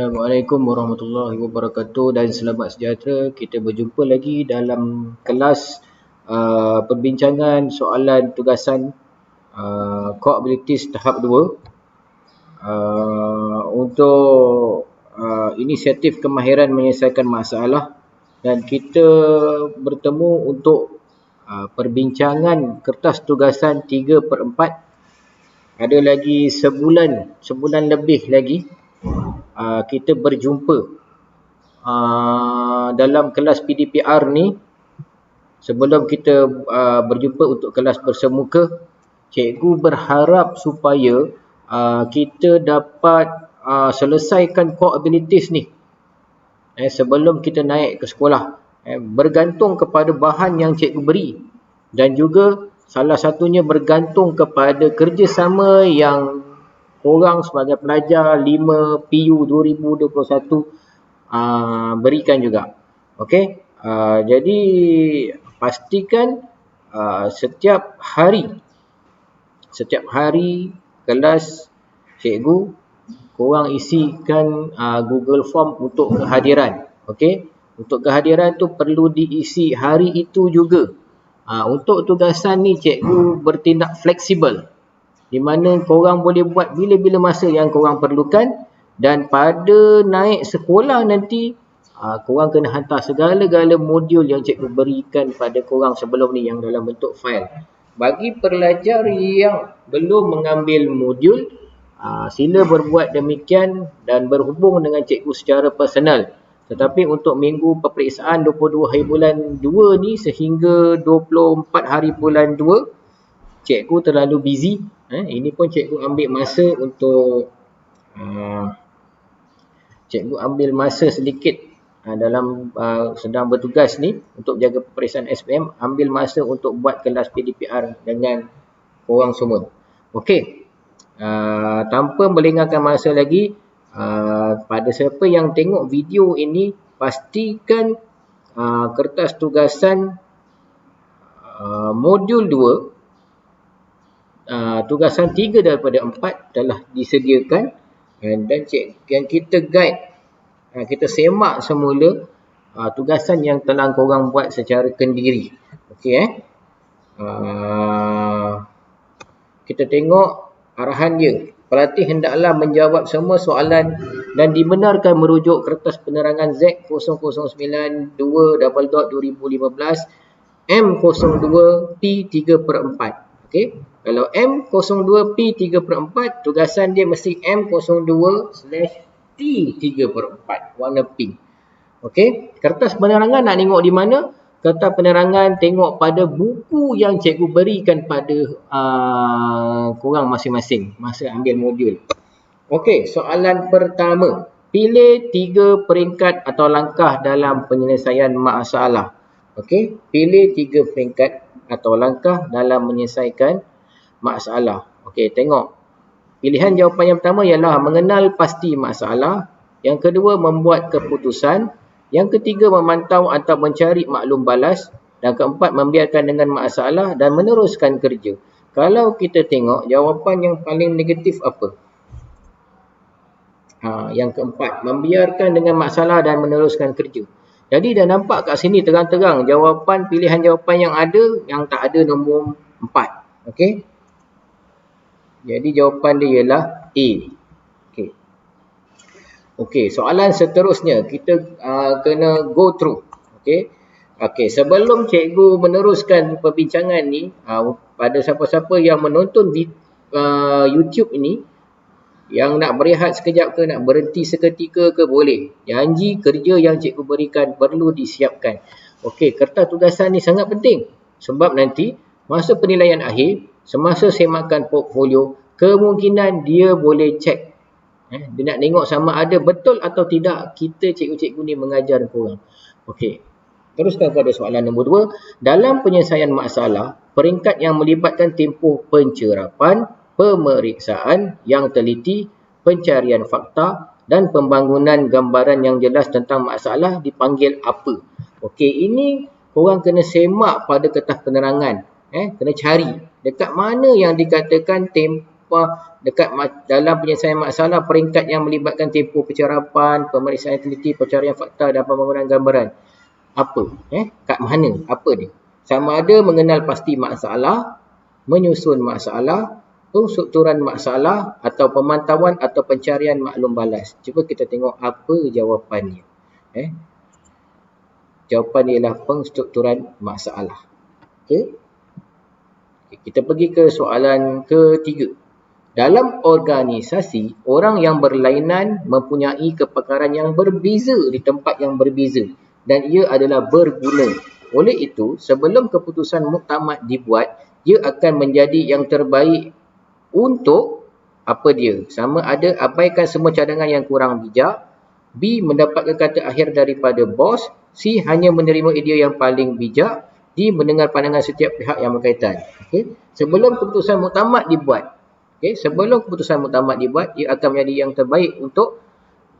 Assalamualaikum warahmatullahi wabarakatuh dan selamat sejahtera. Kita berjumpa lagi dalam kelas perbincangan soalan tugasan Core Abilities tahap 2 untuk inisiatif kemahiran menyelesaikan masalah, dan kita bertemu untuk perbincangan kertas tugasan 3/4. Ada lagi sebulan lebih lagi kita berjumpa dalam kelas PDPR ni. Sebelum kita berjumpa untuk kelas bersemuka, cikgu berharap supaya kita dapat selesaikan core abilities ni sebelum kita naik ke sekolah, bergantung kepada bahan yang cikgu beri, dan juga salah satunya bergantung kepada kerjasama yang korang sebagai pelajar 5 PU 2021 berikan juga. Okey, jadi pastikan setiap hari kelas cikgu korang isikan Google Form untuk kehadiran. Okey, untuk kehadiran tu perlu diisi hari itu juga. Untuk tugasan ni cikgu bertindak fleksibel, di mana korang boleh buat bila-bila masa yang korang perlukan, dan pada naik sekolah nanti korang kena hantar segala-gala modul yang cikgu berikan pada korang sebelum ni yang dalam bentuk fail. Bagi pelajar yang belum mengambil modul, sila berbuat demikian dan berhubung dengan cikgu secara personal. Tetapi untuk minggu peperiksaan 22 hari bulan 2 ni sehingga 24 hari bulan 2, cikgu terlalu busy. Ini pun cikgu ambil masa untuk cikgu ambil masa sedikit dalam sedang bertugas ni untuk jaga peperiksaan SPM, ambil masa untuk buat kelas PDPR dengan korang semua. Okey, tanpa melengahkan masa lagi, pada siapa yang tengok video ini, pastikan kertas tugasan modul 2 tugasan 3 daripada 4 telah disediakan, dan kita guide, kita semak semula tugasan yang telah korang buat secara kendiri. Okey, kita tengok arahan dia. Pelatih hendaklah menjawab semua soalan dan dibenarkan merujuk kertas penerangan Z0092/2015 M02 P3/4. Okey, kalau M02 P3/4, tugasan dia mesti M02/T3/4, warna pink. Okey, kertas penerangan nak tengok di mana? Kertas penerangan tengok pada buku yang cikgu berikan pada korang masing-masing masa ambil modul. Okey, soalan pertama. Pilih 3 peringkat atau langkah dalam penyelesaian masalah. Okey, pilih 3 peringkat atau langkah dalam menyelesaikan masalah. Okey, tengok. Pilihan jawapan yang pertama ialah mengenal pasti masalah. Yang kedua, membuat keputusan. Yang ketiga, memantau atau mencari maklum balas. Dan keempat, membiarkan dengan masalah dan meneruskan kerja. Kalau kita tengok, jawapan yang paling negatif apa? Yang keempat, membiarkan dengan masalah dan meneruskan kerja. Jadi dah nampak kat sini terang-terang jawapan, pilihan jawapan yang ada, yang tak ada nombor 4. Okey. Jadi jawapan dia ialah A. Okey. Okey, soalan seterusnya kita kena go through. Okey. Okey, sebelum cikgu meneruskan perbincangan ni, pada siapa-siapa yang menonton YouTube ini, yang nak berehat sekejap ke, nak berhenti seketika ke, boleh. Janji kerja yang cikgu berikan perlu disiapkan. Okey, kertas tugasan ni sangat penting. Sebab nanti, masa penilaian akhir, semasa semakan portfolio, kemungkinan dia boleh cek. Dia nak tengok sama ada betul atau tidak kita cikgu-cikgu ni mengajar korang. Okey, teruskan pada soalan nombor 2. Dalam penyelesaian masalah, peringkat yang melibatkan tempoh pencerapan, pemeriksaan yang teliti, pencarian fakta dan pembangunan gambaran yang jelas tentang masalah dipanggil apa? Okey, ini korang kena semak pada kertas penerangan. Kena cari dekat mana yang dikatakan tempoh dalam penyelesaian masalah peringkat yang melibatkan tempoh pencerapan, pemeriksaan teliti, pencarian fakta dan pembangunan gambaran. Apa? Kat mana? Apa dia? Sama ada mengenal pasti masalah, menyusun masalah, penstrukturan masalah atau pemantauan atau pencarian maklum balas. Cuba kita tengok apa jawapannya. Jawapan ialah penstrukturan masalah. Okey. Kita pergi ke soalan ketiga. Dalam organisasi, orang yang berlainan mempunyai kepakaran yang berbeza di tempat yang berbeza dan ia adalah berguna. Oleh itu, sebelum keputusan muktamad dibuat, ia akan menjadi yang terbaik untuk apa dia? Sama ada abaikan semua cadangan yang kurang bijak, B. mendapatkan kata akhir daripada bos, C. hanya menerima idea yang paling bijak, D. mendengar pandangan setiap pihak yang berkaitan. Okay? Sebelum keputusan muktamad dibuat, sebelum keputusan muktamad dibuat, ia akan menjadi yang terbaik untuk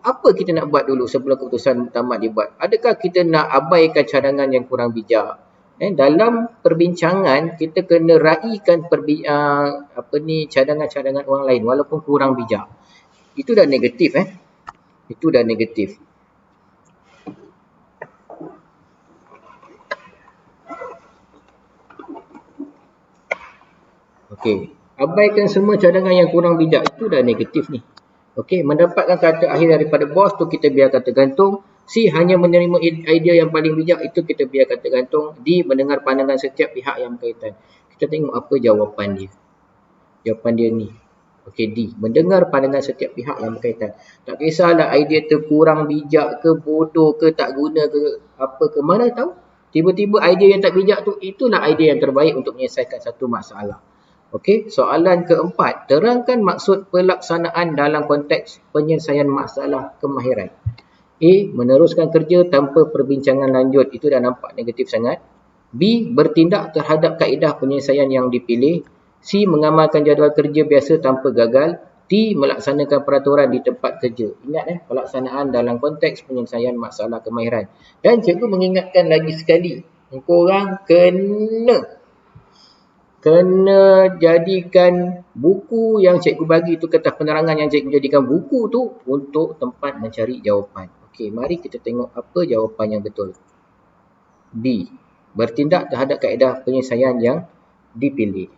apa kita nak buat dulu sebelum keputusan muktamad dibuat. Adakah kita nak abaikan cadangan yang kurang bijak? Dalam perbincangan, kita kena raikan cadangan-cadangan orang lain walaupun kurang bijak. Itu dah negatif. Itu dah negatif. Okey. Abaikan semua cadangan yang kurang bijak. Itu dah negatif ni. Okey. Mendapatkan kata akhir daripada bos tu kita biarkan tergantung. C. Hanya menerima idea yang paling bijak. Itu kita biarkan tergantung. D. Mendengar pandangan setiap pihak yang berkaitan. Kita tengok apa jawapan dia. Jawapan dia ni. Okey, D. Mendengar pandangan setiap pihak yang berkaitan. Tak kisahlah idea tu kurang bijak ke, bodoh ke, tak guna ke, apa ke, mana tahu. Tiba-tiba idea yang tak bijak tu, itulah idea yang terbaik untuk menyelesaikan satu masalah. Okey, soalan keempat. Terangkan maksud pelaksanaan dalam konteks penyelesaian masalah kemahiran. A. Meneruskan kerja tanpa perbincangan lanjut. Itu dah nampak negatif sangat. B. Bertindak terhadap kaedah penyelesaian yang dipilih. C. Mengamalkan jadual kerja biasa tanpa gagal. D. Melaksanakan peraturan di tempat kerja. Ingat pelaksanaan dalam konteks penyelesaian masalah kemahiran. Dan cikgu mengingatkan lagi sekali. Korang kena jadikan buku yang cikgu bagi tu, kertas penerangan yang cikgu jadikan buku tu untuk tempat mencari jawapan. Okey, mari kita tengok apa jawapan yang betul. B. Bertindak terhadap kaedah penyelesaian yang dipilih.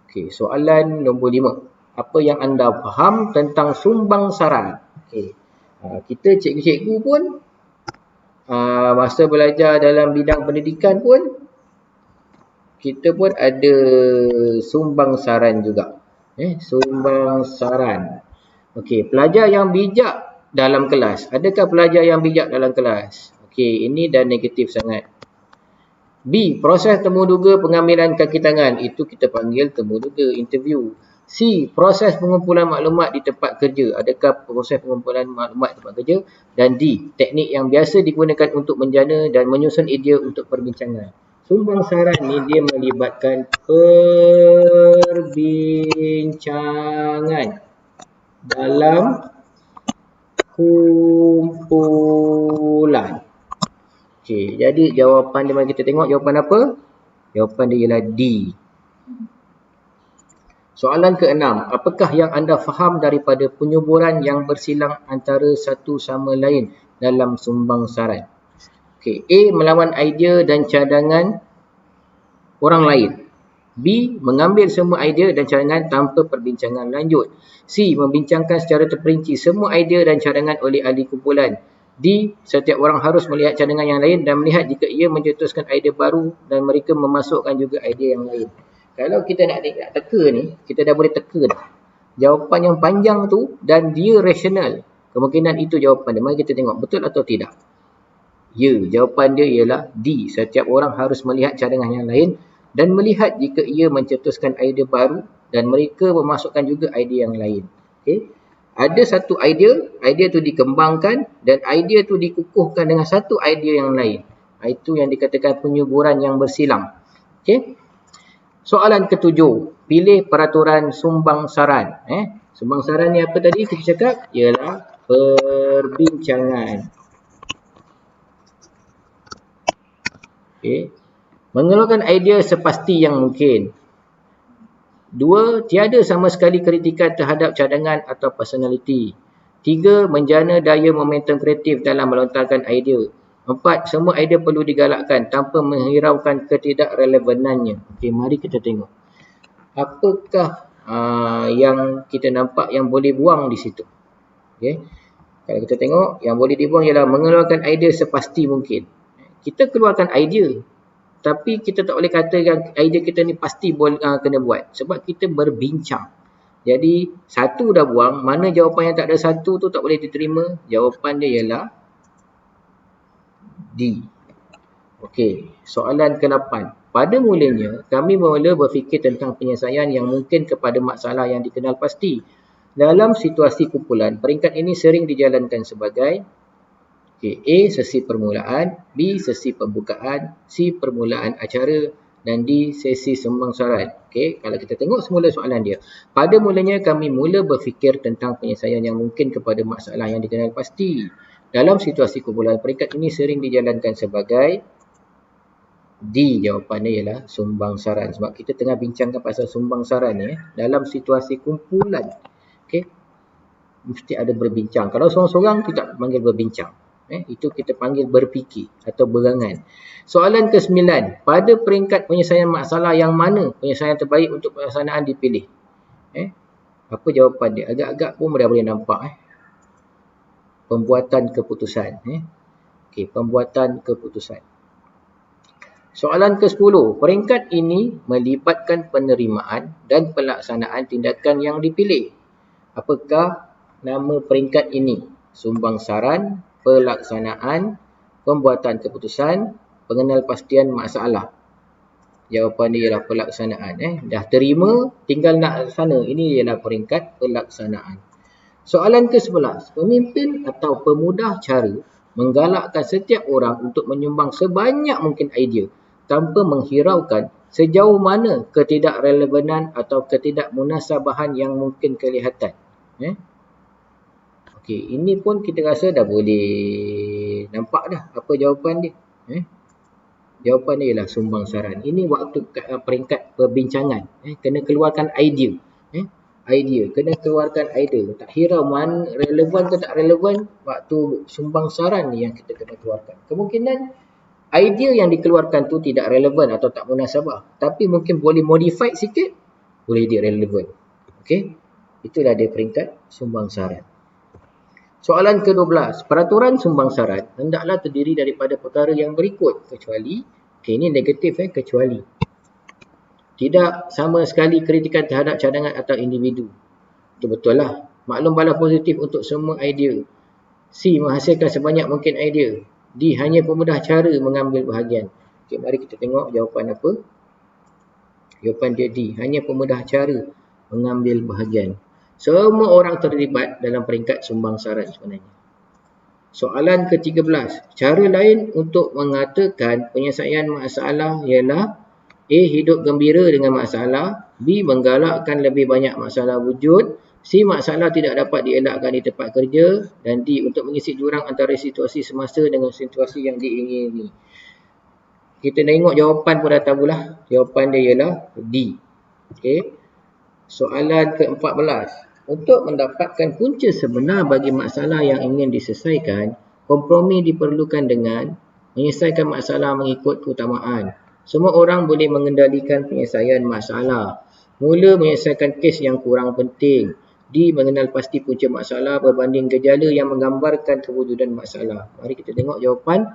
Okey, soalan nombor 5. Apa yang anda faham tentang sumbang saran? Okey. Kita cikgu-cikgu pun masa belajar dalam bidang pendidikan pun kita pun ada sumbang saran juga. Sumbang saran. Okey, pelajar yang bijak dalam kelas. Adakah pelajar yang bijak dalam kelas? Okey, ini dah negatif sangat. B. Proses temuduga pengambilan kaki tangan. Itu kita panggil temuduga, interview. C. Proses pengumpulan maklumat di tempat kerja. Adakah proses pengumpulan maklumat di tempat kerja? Dan D. Teknik yang biasa digunakan untuk menjana dan menyusun idea untuk perbincangan. Sumbang saran ni dia melibatkan perbincangan dalam kumpulan. Okey, jadi jawapan dia, mari kita tengok jawapan apa? Jawapan dia ialah D. Soalan ke-6. Apakah yang anda faham daripada penyuburan yang bersilang antara satu sama lain dalam sumbang saran? Okey, A. Melawan idea dan cadangan orang lain. B. Mengambil semua idea dan cadangan tanpa perbincangan lanjut. C. Membincangkan secara terperinci semua idea dan cadangan oleh ahli kumpulan. D. Setiap orang harus melihat cadangan yang lain dan melihat jika ia mencetuskan idea baru dan mereka memasukkan juga idea yang lain. Kalau kita nak teka ni, kita dah boleh teka dah. Jawapan yang panjang tu dan dia rasional. Kemungkinan itu jawapan dia. Mari kita tengok betul atau tidak. Ya, jawapan dia ialah D. Setiap orang harus melihat cadangan yang lain dan melihat jika ia mencetuskan idea baru dan mereka memasukkan juga idea yang lain. Okey. Ada satu idea tu dikembangkan dan idea tu dikukuhkan dengan satu idea yang lain. Itu yang dikatakan penyuburan yang bersilang. Okey. Soalan ke-7. Pilih peraturan sumbang saran. Sumbang saran ni apa tadi kita cakap? Ialah perbincangan. Okay. Mengeluarkan idea sepasti yang mungkin. 2. Tiada sama sekali kritikan terhadap cadangan atau personaliti. 3. Menjana daya momentum kreatif dalam melontarkan idea. 4. Semua idea perlu digalakkan tanpa menghiraukan ketidakrelevanannya. Okey, mari kita tengok. Apakah yang kita nampak yang boleh buang di situ? Okey. Kalau kita tengok, yang boleh dibuang ialah mengeluarkan idea sepasti mungkin. Kita keluarkan idea, tapi kita tak boleh katakan idea kita ni pasti kena buat. Sebab kita berbincang. Jadi, satu dah buang, mana jawapan yang tak ada satu tu tak boleh diterima. Jawapan dia ialah D. Okey, soalan ke-8. Pada mulanya, kami mula berfikir tentang penyelesaian yang mungkin kepada masalah yang dikenal pasti. Dalam situasi kumpulan, peringkat ini sering dijalankan sebagai A. Sesi permulaan, B. Sesi pembukaan, C. Permulaan acara dan D. Sesi sumbangsara. Okey, kalau kita tengok semula soalan dia. Pada mulanya kami mula berfikir tentang penyelesaian yang mungkin kepada masalah yang dikenal pasti. Dalam situasi kumpulan, peringkat ini sering dijalankan sebagai D. Jawapannya ialah sumbangsaran. Sebab kita tengah bincangkan pasal sumbangsaran ni dalam situasi kumpulan. Okey, mesti ada berbincang. Kalau seorang-seorang kita panggil berbincang. Itu kita panggil berfikir atau berangan. Soalan ke-9. Pada peringkat penyelesaian masalah yang mana penyelesaian terbaik untuk pelaksanaan dipilih? Apa jawapan dia? Agak-agak pun dah boleh nampak. Pembuatan keputusan. Okey, pembuatan keputusan. Soalan ke-10. Peringkat ini melibatkan penerimaan dan pelaksanaan tindakan yang dipilih. Apakah nama peringkat ini? Sumbangsaran, pelaksanaan, pembuatan keputusan, pengenalpastian masalah. Jawapan dia ialah pelaksanaan. Dah terima, tinggal nak sana. Ini ialah peringkat pelaksanaan. Soalan ke-11. Pemimpin atau pemudah cara menggalakkan setiap orang untuk menyumbang sebanyak mungkin idea tanpa menghiraukan sejauh mana ketidakrelevanan atau ketidakmunasabahan yang mungkin kelihatan. Okey, ini pun kita rasa dah boleh nampak dah apa jawapan dia. Jawapan dia ialah sumbangsaran. Ini waktu peringkat perbincangan. Kena keluarkan idea. Idea. Kena keluarkan idea. Tak kira mana relevan ke tak relevan, waktu sumbangsaran ni yang kita kena keluarkan. Kemungkinan idea yang dikeluarkan tu tidak relevan atau tak munasabah. Tapi mungkin boleh modified sikit, boleh dia relevan. Okey? Itulah dia peringkat sumbangsaran. Soalan ke-12. Peraturan sumbangsaran hendaklah terdiri daripada perkara yang berikut kecuali, ini negatif kecuali. Tidak sama sekali kritikan terhadap cadangan atau individu. Itu betul lah. Maklum balas positif untuk semua idea. C. Menghasilkan sebanyak mungkin idea. D. Hanya pemudah cara mengambil bahagian. Okay, mari kita tengok jawapan apa. Jawapan dia D. Hanya pemudah cara mengambil bahagian. Semua orang terlibat dalam peringkat sumbangsaran sebenarnya. Soalan ke-13. Cara lain untuk mengatakan penyelesaian masalah ialah A. Hidup gembira dengan masalah. B. Menggalakkan lebih banyak masalah wujud. C. Masalah tidak dapat dielakkan di tempat kerja. Dan D. Untuk mengisi jurang antara situasi semasa dengan situasi yang diingini. Kita tengok jawapan pun dah tahulah. Jawapan dia ialah D. Okey. Soalan ke-14. Untuk mendapatkan punca sebenar bagi masalah yang ingin diselesaikan, kompromi diperlukan dengan menyelesaikan masalah mengikut keutamaan. Semua orang boleh mengendalikan penyelesaian masalah. Mula menyelesaikan kes yang kurang penting. D. Mengenal pasti punca masalah berbanding gejala yang menggambarkan kewujudan masalah. Mari kita tengok jawapan.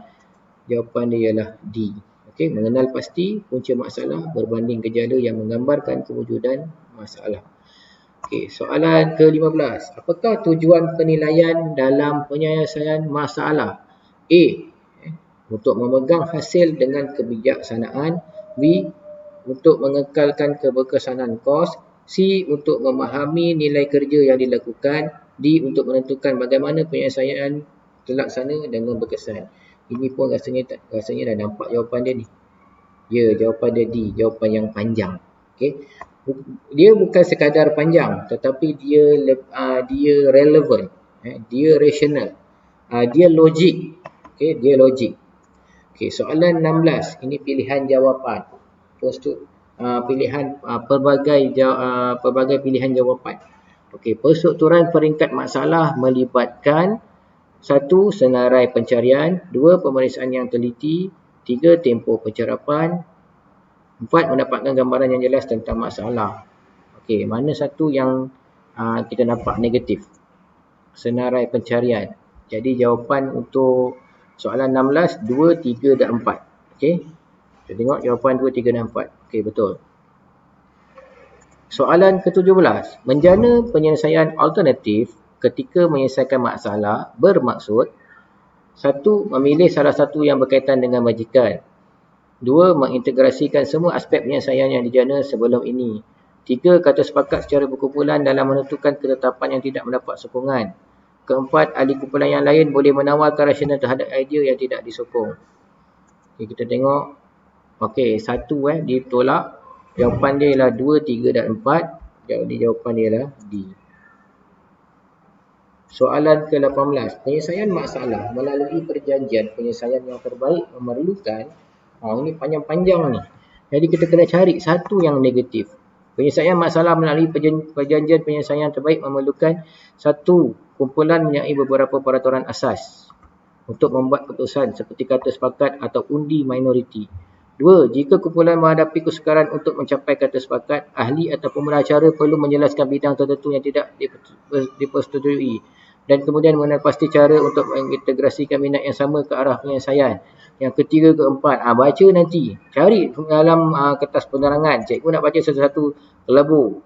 Jawapan dia ialah D. Okey, mengenal pasti punca masalah berbanding gejala yang menggambarkan kewujudan masalah. Okey, soalan ke-15. Apakah tujuan penilaian dalam penyelesaian masalah? A. Untuk memegang hasil dengan kebijaksanaan. B. Untuk mengekalkan keberkesanan kos. C. Untuk memahami nilai kerja yang dilakukan. D. Untuk menentukan bagaimana penyelesaian terlaksana dengan berkesan. Ini pun rasanya dah nampak jawapan dia ni. Ya, jawapan dia D. Jawapan yang panjang. Okey. Dia bukan sekadar panjang, tetapi dia relevan. Dia rasional. Dia logik. Okey, dia logik. Okey, soalan 16. Ini pilihan jawapan. pelbagai pilihan jawapan. Okey, perstrukturan peringkat masalah melibatkan 1. Senarai pencarian, 2. Pemeriksaan yang teliti, 3. Tempoh pencerapan, 4. Mendapatkan gambaran yang jelas tentang masalah. Okey, mana satu yang kita nampak negatif? Senarai pencarian. Jadi jawapan untuk soalan 16, 2, 3 dan 4. Okey. Kita tengok jawapan 2, 3 dan 4. Okey, betul. Soalan ke-17. Menjana penyelesaian alternatif ketika menyelesaikan masalah bermaksud 1. Memilih salah satu yang berkaitan dengan majikan. 2. Mengintegrasikan semua aspek penyelesaian yang dijana sebelum ini. 3. Kata sepakat secara berkumpulan dalam menentukan ketetapan yang tidak mendapat sokongan. 4. Ahli kumpulan yang lain boleh menawarkan rasional terhadap idea yang tidak disokong. Okay, kita tengok. Okey, 1 ditolak. Jawapan dia ialah 2, 3 dan 4. Jadi jawapan dia ialah D. Soalan ke-18. Penyelesaian masalah melalui perjanjian penyelesaian yang terbaik memerlukan. Ini panjang-panjang ni. Jadi kita kena cari satu yang negatif. Penyelesaian masalah melalui perjanjian penyelesaian terbaik memerlukan 1. Kumpulan mempunyai beberapa peraturan asas untuk membuat keputusan seperti kata sepakat atau undi minoriti. 2. Jika kumpulan menghadapi kesukaran untuk mencapai kata sepakat, ahli atau pemeracara perlu menjelaskan bidang tertentu yang tidak dipersetujui dan kemudian mengenal pasti cara untuk mengintegrasikan minat yang sama ke arah penyelesaian. Yang ketiga, keempat, baca nanti. Cari dalam kertas penerangan. Cikgu nak baca satu-satu kelabur.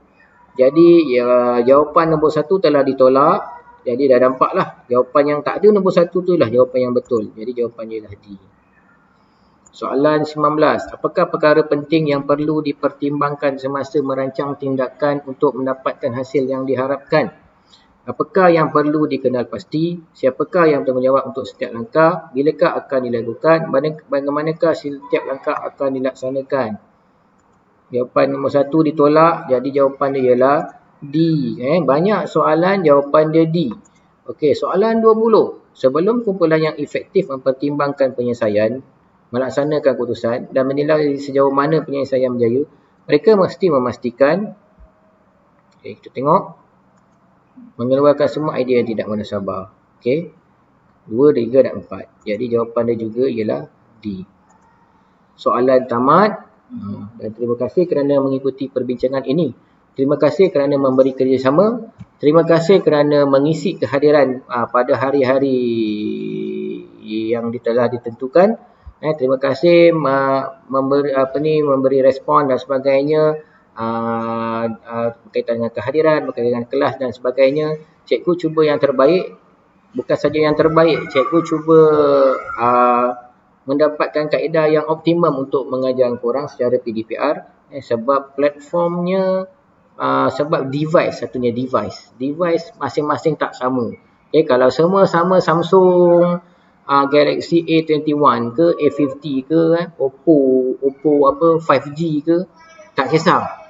Jadi jawapan nombor 1 telah ditolak. Jadi dah nampaklah jawapan yang tak ada nombor 1 tu lah jawapan yang betul. Jadi jawapannya ialah D. Soalan 19. Apakah perkara penting yang perlu dipertimbangkan semasa merancang tindakan untuk mendapatkan hasil yang diharapkan? Apakah yang perlu dikenal pasti? Siapakah yang bertanggungjawab untuk setiap langkah? Bilakah akan dilakukan? Bagaimanakah setiap langkah akan dilaksanakan? Jawapan nombor 1 ditolak. Jadi jawapan dia ialah D. Banyak soalan jawapan dia D. Okey, soalan 20. Sebelum kumpulan yang efektif mempertimbangkan penyelesaian, melaksanakan keputusan dan menilai sejauh mana penyelesaian berjaya, mereka mesti memastikan, kita tengok, mengeluarkan semua idea yang tidak munasabah. Okey, 2, 3 dan 4. Jadi jawapan dia juga ialah D. Soalan tamat. Dan terima kasih kerana mengikuti perbincangan ini. Terima kasih kerana memberi kerjasama. Terima kasih kerana mengisi kehadiran pada hari-hari yang telah ditentukan. Terima kasih memberi respon dan sebagainya berkaitan dengan kehadiran, berkaitan dengan kelas dan sebagainya. Cikgu cuba yang terbaik. Bukan saja yang terbaik, cikgu cuba mendapatkan kaedah yang optimum untuk mengajar korang secara PDPR. Sebab platformnya, sebab satunya device masing-masing tak sama. Kalau semua sama Samsung Galaxy A21 ke A50 ke Oppo 5G ke, tak kisah.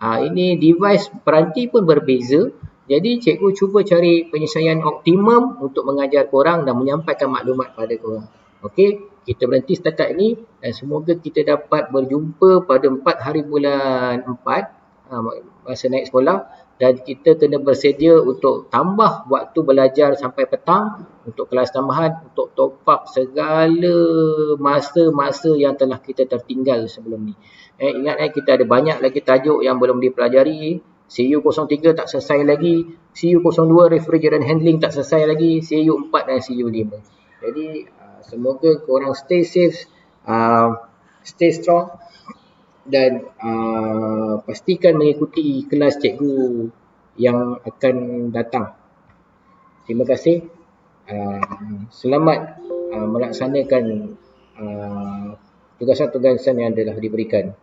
Ini device peranti pun berbeza. Jadi cikgu cuba cari penyelesaian optimum untuk mengajar korang dan menyampaikan maklumat pada korang. Okey, kita berhenti setakat ini dan semoga kita dapat berjumpa pada 4 hari bulan 4 masa naik sekolah, dan kita kena bersedia untuk tambah waktu belajar sampai petang untuk kelas tambahan, untuk top up segala masa-masa yang telah kita tertinggal sebelum ni. Ingat kita ada banyak lagi tajuk yang belum dipelajari. CU03 tak selesai lagi, CU02 refrigerant handling tak selesai lagi, CU4 dan CU5. Jadi semoga korang stay safe, stay strong dan pastikan mengikuti kelas cikgu yang akan datang. Terima kasih. Selamat melaksanakan tugasan-tugasan yang telah diberikan.